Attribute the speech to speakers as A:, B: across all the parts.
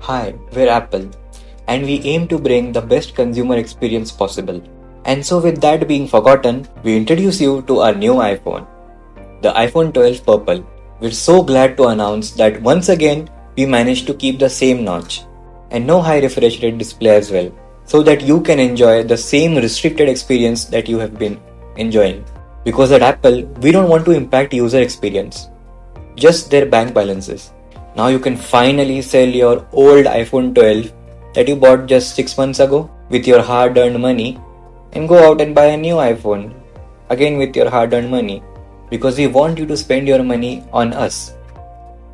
A: Hi, we're Apple, and we aim to bring the best consumer experience possible. And so, with that being forgotten, we introduce you to our new iPhone, the iPhone 12 Purple. We're so glad to announce that once again we managed to keep the same notch and no high refresh rate display as well, so that you can enjoy the same restricted experience that you have been enjoying. Because at Apple, we don't want to impact user experience, just their bank balances. Now you can finally sell your old iPhone 12 that you bought just 6 months ago with your hard earned money and go out and buy a new iPhone again with your hard earned money, because we want you to spend your money on us.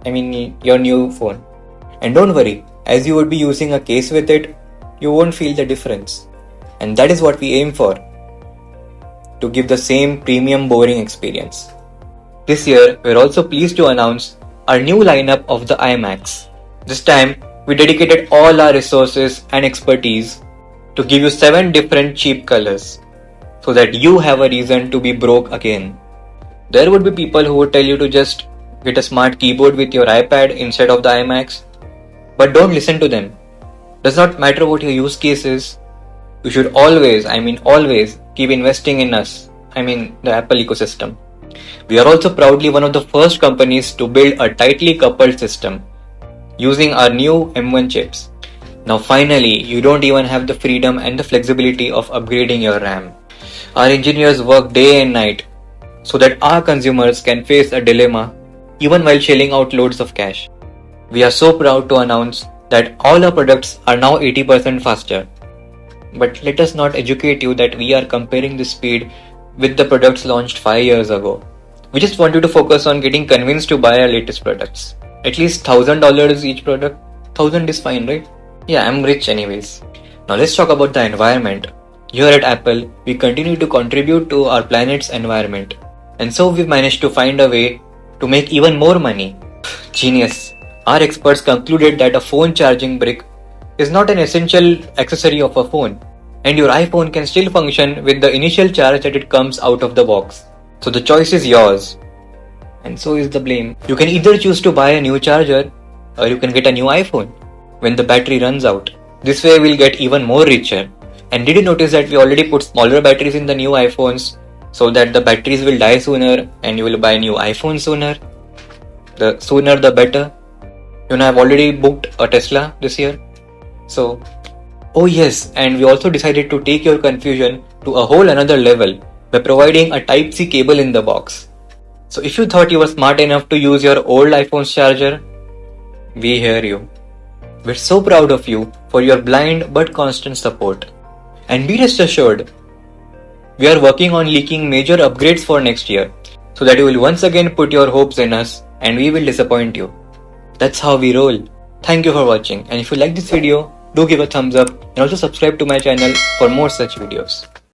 A: Your new phone. And don't worry, as you would be using a case with it, you won't feel the difference. And that is what we aim for, to give the same premium boring experience. This year, we're also pleased to announce our new lineup of the Imacs. This time, we dedicated all our resources and expertise to give you 7 different cheap colors, so that you have a reason to be broke again. There would be people who would tell you to just get a smart keyboard with your iPad instead of the iMacs, but don't listen to them. Does not matter what your use case is, you should always keep investing in us, the Apple ecosystem. We are also proudly one of the first companies to build a tightly coupled system using our new M1 chips. Now finally, you don't even have the freedom and the flexibility of upgrading your RAM. Our engineers work day and night so that our consumers can face a dilemma even while shelling out loads of cash. We are so proud to announce that all our products are now 80% faster. But let us not educate you that we are comparing the speed with the products launched 5 years ago. We just want you to focus on getting convinced to buy our latest products. At least $1,000 each product. 1,000 is fine, right? Yeah, I'm rich anyways. Now let's talk about the environment. Here at Apple, we continue to contribute to our planet's environment. And so we've managed to find a way to make even more money. Genius. Our experts concluded that a phone charging brick is not an essential accessory of a phone, and your iPhone can still function with the initial charge that it comes out of the box. So the choice is yours, and so is the blame. You can either choose to buy a new charger, or you can get a new iPhone when the battery runs out. This way we'll get even more richer. And did you notice that we already put smaller batteries in the new iPhones so that the batteries will die sooner and you will buy a new iPhone sooner? The sooner the better. I've already booked a Tesla this year. So, oh yes, and we also decided to take your confusion to a whole another level by providing a Type-C cable in the box. So if you thought you were smart enough to use your old iPhone's charger, we hear you. We're so proud of you for your blind but constant support. And be rest assured, we are working on leaking major upgrades for next year, so that you will once again put your hopes in us and we will disappoint you. That's how we roll. Thank you for watching, and if you like this video, do give a thumbs up and also subscribe to my channel for more such videos.